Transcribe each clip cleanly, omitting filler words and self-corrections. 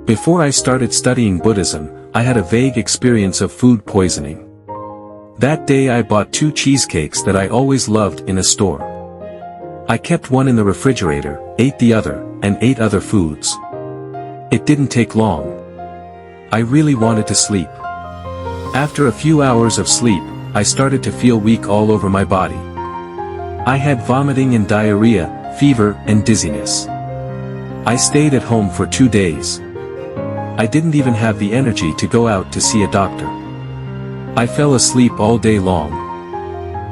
Before I started studying Buddhism, I had a vague experience of food poisoning. That day I bought 2 cheesecakes that I always loved in a store. I kept one in the refrigerator, ate the other, and ate other foods. It didn't take long. I really wanted to sleep. After a few hours of sleep, I started to feel weak all over my body. I had vomiting and diarrhea, fever and dizziness. I stayed at home for 2 days. I didn't even have the energy to go out to see a doctor. I fell asleep all day long.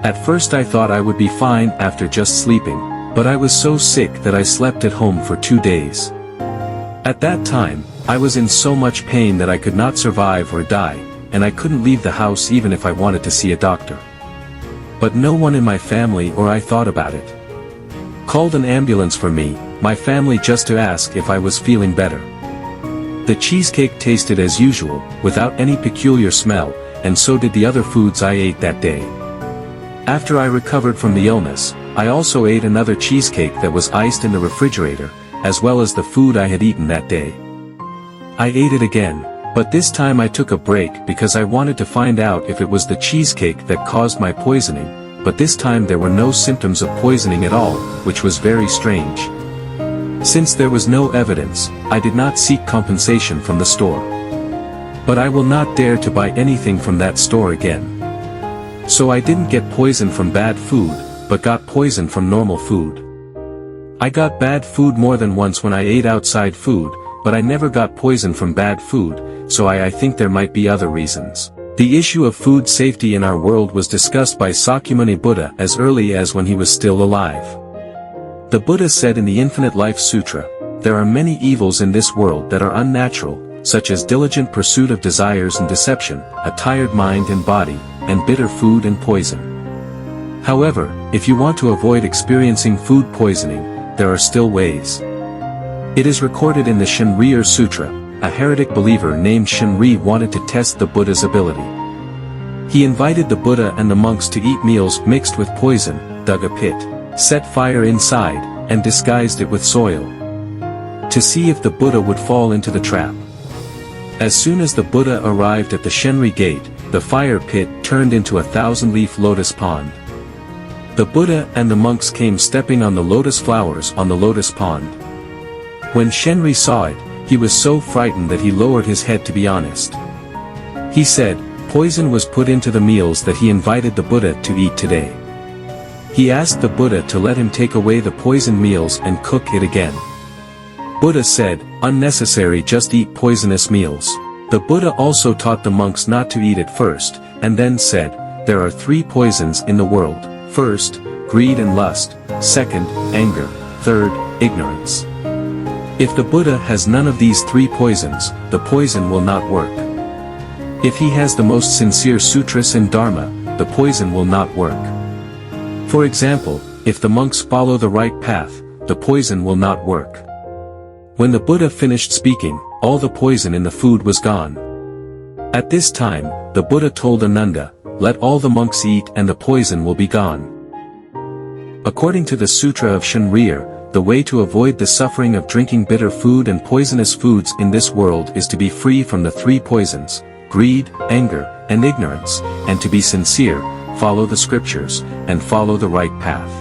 At first I thought I would be fine after just sleeping, but I was so sick that I slept at home for 2 days. At that time, I was in so much pain that I could not survive or die, and I couldn't leave the house even if I wanted to see a doctor. But no one in my family or I thought about it. Called an ambulance for me, my family, just to ask if I was feeling better. The cheesecake tasted as usual, without any peculiar smell, and so did the other foods I ate that day. After I recovered from the illness, I also ate another cheesecake that was iced in the refrigerator, as well as the food I had eaten that day. I ate it again, but this time I took a break because I wanted to find out if it was the cheesecake that caused my poisoning, but this time there were no symptoms of poisoning at all, which was very strange. Since there was no evidence, I did not seek compensation from the store. But I will not dare to buy anything from that store again. So I didn't get poison from bad food, but got poison from normal food. I got bad food more than once when I ate outside food, but I never got poison from bad food, so I think there might be other reasons. The issue of food safety in our world was discussed by Shakyamuni Buddha as early as when he was still alive. The Buddha said in the Infinite Life Sutra, "There are many evils in this world that are unnatural, such as diligent pursuit of desires and deception, a tired mind and body, and bitter food and poison. However, if you want to avoid experiencing food poisoning, there are still ways." It is recorded in the Shinryu Sutra, a heretic believer named Shinri wanted to test the Buddha's ability. He invited the Buddha and the monks to eat meals mixed with poison, dug a pit, set fire inside, and disguised it with soil, to see if the Buddha would fall into the trap. As soon as the Buddha arrived at the Shinri gate, the fire pit turned into a 1,000-leaf lotus pond. The Buddha and the monks came stepping on the lotus flowers on the lotus pond. When Shinri saw it, he was so frightened that he lowered his head, to be honest. He said, poison was put into the meals that he invited the Buddha to eat today. He asked the Buddha to let him take away the poisoned meals and cook it again. Buddha said, unnecessary, just eat poisonous meals. The Buddha also taught the monks not to eat it first, and then said, there are 3 poisons in the world. First, greed and lust. Second, anger. Third, ignorance. If the Buddha has none of these 3 poisons, the poison will not work. If he has the most sincere sutras and dharma, the poison will not work. For example, if the monks follow the right path, the poison will not work. When the Buddha finished speaking, all the poison in the food was gone. At this time, the Buddha told Ananda, let all the monks eat and the poison will be gone. According to the Sutra of Shinryu, the way to avoid the suffering of drinking bitter food and poisonous foods in this world is to be free from the 3 poisons, greed, anger, and ignorance, and to be sincere, follow the scriptures, and follow the right path.